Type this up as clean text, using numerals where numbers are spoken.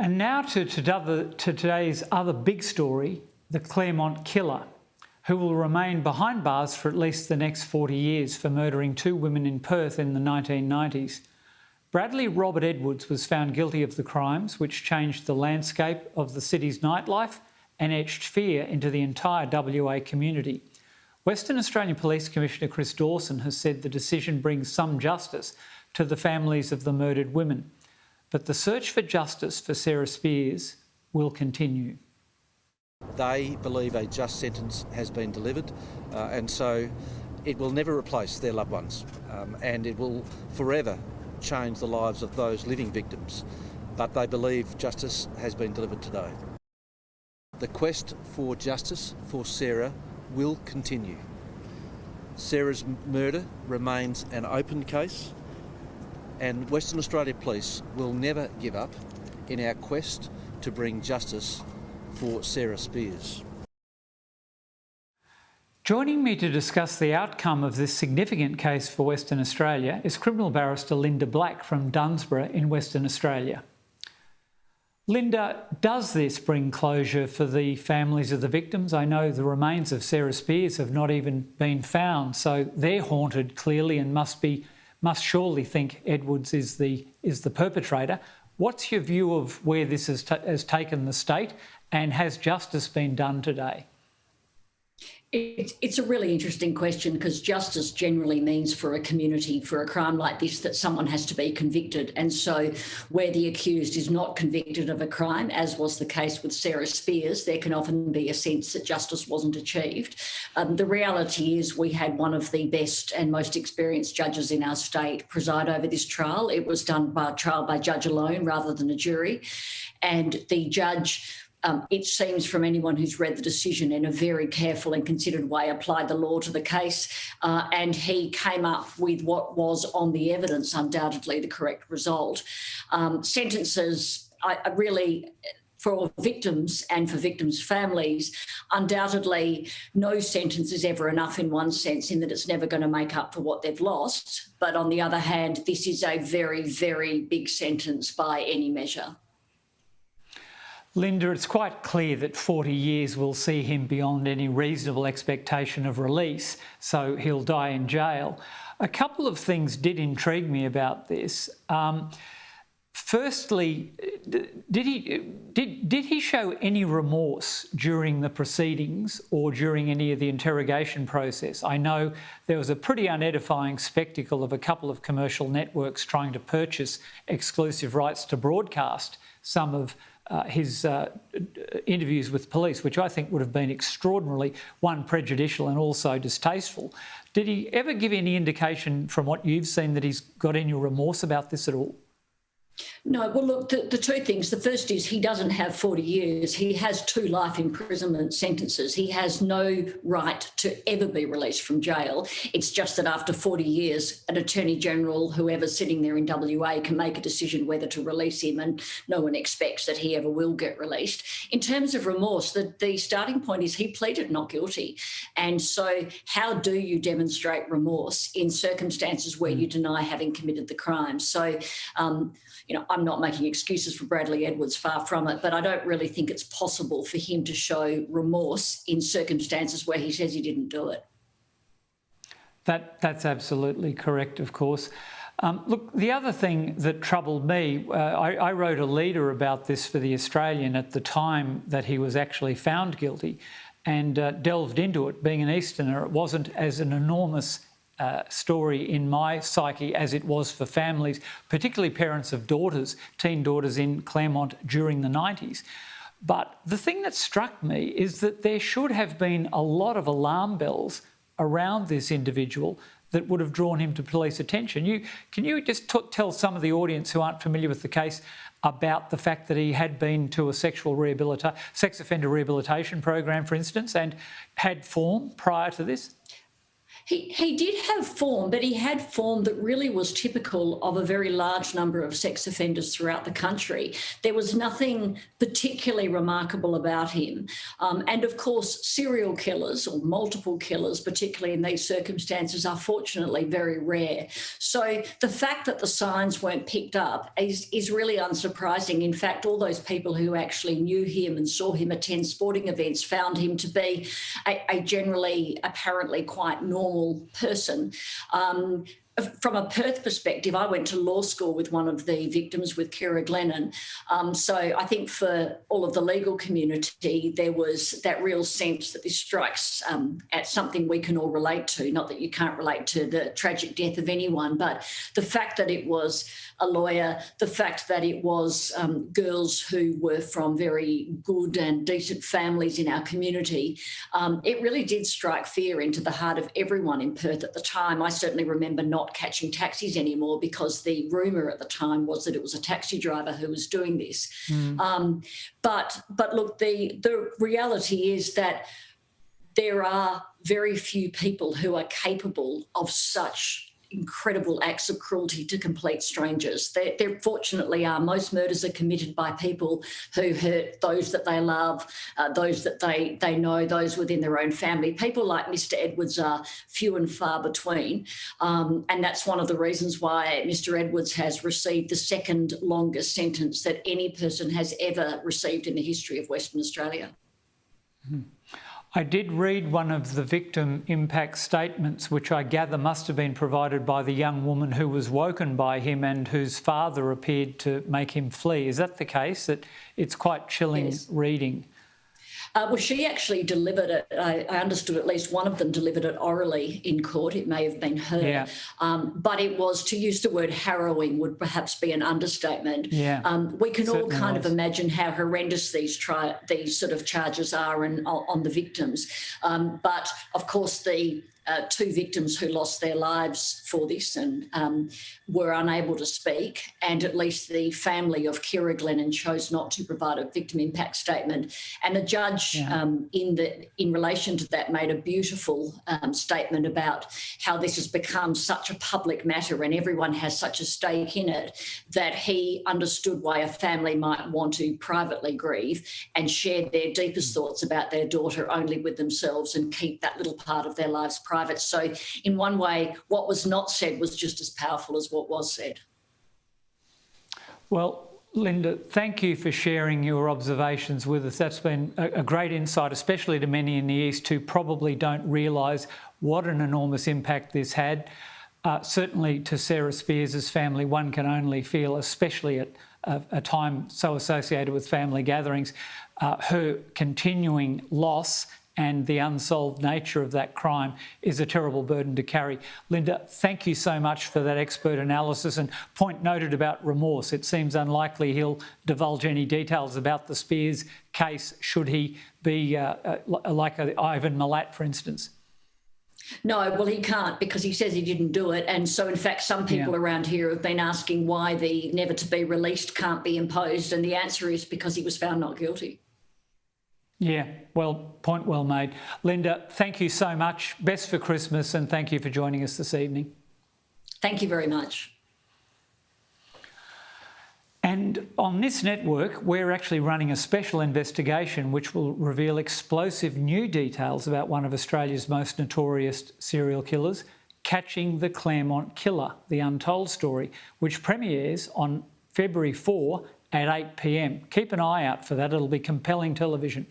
And now to today's other big story, the Claremont Killer, who will remain behind bars for at least the next 40 years for murdering 2 women in Perth in the 1990s. Bradley Robert Edwards was found guilty of the crimes, which changed the landscape of the city's nightlife and etched fear into the entire WA community. Western Australian Police Commissioner Chris Dawson has said the decision brings some justice to the families of the murdered women. But the search for justice for Ciara Spears will continue. They believe a just sentence has been delivered, and so it will never replace their loved ones, and it will forever change the lives of those living victims. But they believe justice has been delivered today. The quest for justice for Ciara will continue. Ciara's murder remains an open case, and Western Australia Police will never give up in our quest to bring justice for Ciara Spears. Joining me to discuss the outcome of this significant case for Western Australia is criminal barrister Linda Black from Dunsborough in Western Australia. Linda, does this bring closure for the families of the victims? I know the remains of Ciara Spears have not even been found, so they're haunted clearly and must surely think Edwards is the perpetrator. What's your view of where this has taken the state, and has justice been done today? It's a really interesting question, because justice generally means for a community, for a crime like this, that someone has to be convicted. And so where the accused is not convicted of a crime, as was the case with Ciara Spears, there can often be a sense that justice wasn't achieved. The reality is we had one of the best and most experienced judges in our state preside over this trial. It was done by a trial by judge alone rather than a jury. And the judge, it seems from anyone who's read the decision, in a very careful and considered way, applied the law to the case, and he came up with what was, on the evidence, undoubtedly the correct result. Sentences, for victims and for victims' families, undoubtedly no sentence is ever enough in one sense, in that it's never going to make up for what they've lost. But on the other hand, this is a very, very big sentence by any measure. Linda, it's quite clear that 40 years will see him beyond any reasonable expectation of release, so he'll die in jail. A couple of things did intrigue me about this. Firstly, did he show any remorse during the proceedings or during any of the interrogation process? I know there was a pretty unedifying spectacle of a couple of commercial networks trying to purchase exclusive rights to broadcast some of his interviews with police, which I think would have been extraordinarily, one, prejudicial and also distasteful. Did he ever give any indication from what you've seen that he's got any remorse about this at all? No, well, look, the two things. The first is he doesn't have 40 years. He has 2 life imprisonment sentences. He has no right to ever be released from jail. It's just that after 40 years, an Attorney General, whoever's sitting there in WA, can make a decision whether to release him, and no one expects that he ever will get released. In terms of remorse, the starting point is he pleaded not guilty. And so how do you demonstrate remorse in circumstances where you deny having committed the crime? So, I'm not making excuses for Bradley Edwards, far from it, but I don't really think it's possible for him to show remorse in circumstances where he says he didn't do it. That's absolutely correct, of course. Look, the other thing that troubled me, I wrote a leader about this for The Australian at the time that he was actually found guilty, and delved into it. Being an Easterner, it wasn't as an enormous story in my psyche as it was for families, particularly parents of daughters, teen daughters in Claremont during the 90s. But the thing that struck me is that there should have been a lot of alarm bells around this individual that would have drawn him to police attention. Can you just tell some of the audience who aren't familiar with the case about the fact that he had been to a sex offender rehabilitation program, for instance, and had form prior to this? He did have form, but he had form that really was typical of a very large number of sex offenders throughout the country. There was nothing particularly remarkable about him. And of course, serial killers or multiple killers, particularly in these circumstances, are fortunately very rare. So the fact that the signs weren't picked up is really unsurprising. In fact, all those people who actually knew him and saw him attend sporting events found him to be a generally, apparently quite normal person. From a Perth perspective, I went to law school with one of the victims, with Ciara Glennon. So I think for all of the legal community, there was that real sense that this strikes at something we can all relate to. Not that you can't relate to the tragic death of anyone, but the fact that it was a lawyer, the fact that it was girls who were from very good and decent families in our community, it really did strike fear into the heart of everyone in Perth at the time. I certainly remember not catching taxis anymore because the rumour at the time was that it was a taxi driver who was doing this. But look, the reality is that there are very few people who are capable of such incredible acts of cruelty to complete strangers. There fortunately are. Most murders are committed by people who hurt those that they love, those that they know, those within their own family. People like Mr. Edwards are few and far between, and that's one of the reasons why Mr. Edwards has received the second longest sentence that any person has ever received in the history of Western Australia. I did read one of the victim impact statements, which I gather must have been provided by the young woman who was woken by him and whose father appeared to make him flee. Is that the case? That it's quite chilling Yes. reading. Well, she actually delivered it. I understood at least one of them delivered it orally in court. It may have been her. Yeah. But it was, to use the word harrowing would perhaps be an understatement. Yeah, We can all certainly kind was. of imagine how horrendous these sort of charges are on the victims. But, of course, the two victims who lost their lives for this and were unable to speak, and at least the family of Ciara Glennon chose not to provide a victim impact statement. And the judge, in relation to that, made a beautiful statement about how this has become such a public matter and everyone has such a stake in it, that he understood why a family might want to privately grieve and share their deepest thoughts about their daughter only with themselves and keep that little part of their lives private. So in one way, what was not said was just as powerful as what was said. Well, Linda, thank you for sharing your observations with us. That's been a great insight, especially to many in the East who probably don't realise what an enormous impact this had. Certainly to Sarah Spears's family, one can only feel, especially at a time so associated with family gatherings, her continuing loss and the unsolved nature of that crime is a terrible burden to carry. Linda, thank you so much for that expert analysis, and point noted about remorse. It seems unlikely he'll divulge any details about the Spears case, should he be like Ivan Milat, for instance. No, well, he can't, because he says he didn't do it. And so, in fact, some people around here have been asking why the never to be released can't be imposed. And the answer is because he was found not guilty. Yeah, well, point well made. Linda, thank you so much. Best for Christmas, and thank you for joining us this evening. Thank you very much. And on this network, we're actually running a special investigation which will reveal explosive new details about one of Australia's most notorious serial killers, catching the Claremont Killer, the Untold Story, which premieres on February 4 at 8 p.m. Keep an eye out for that. It'll be compelling television.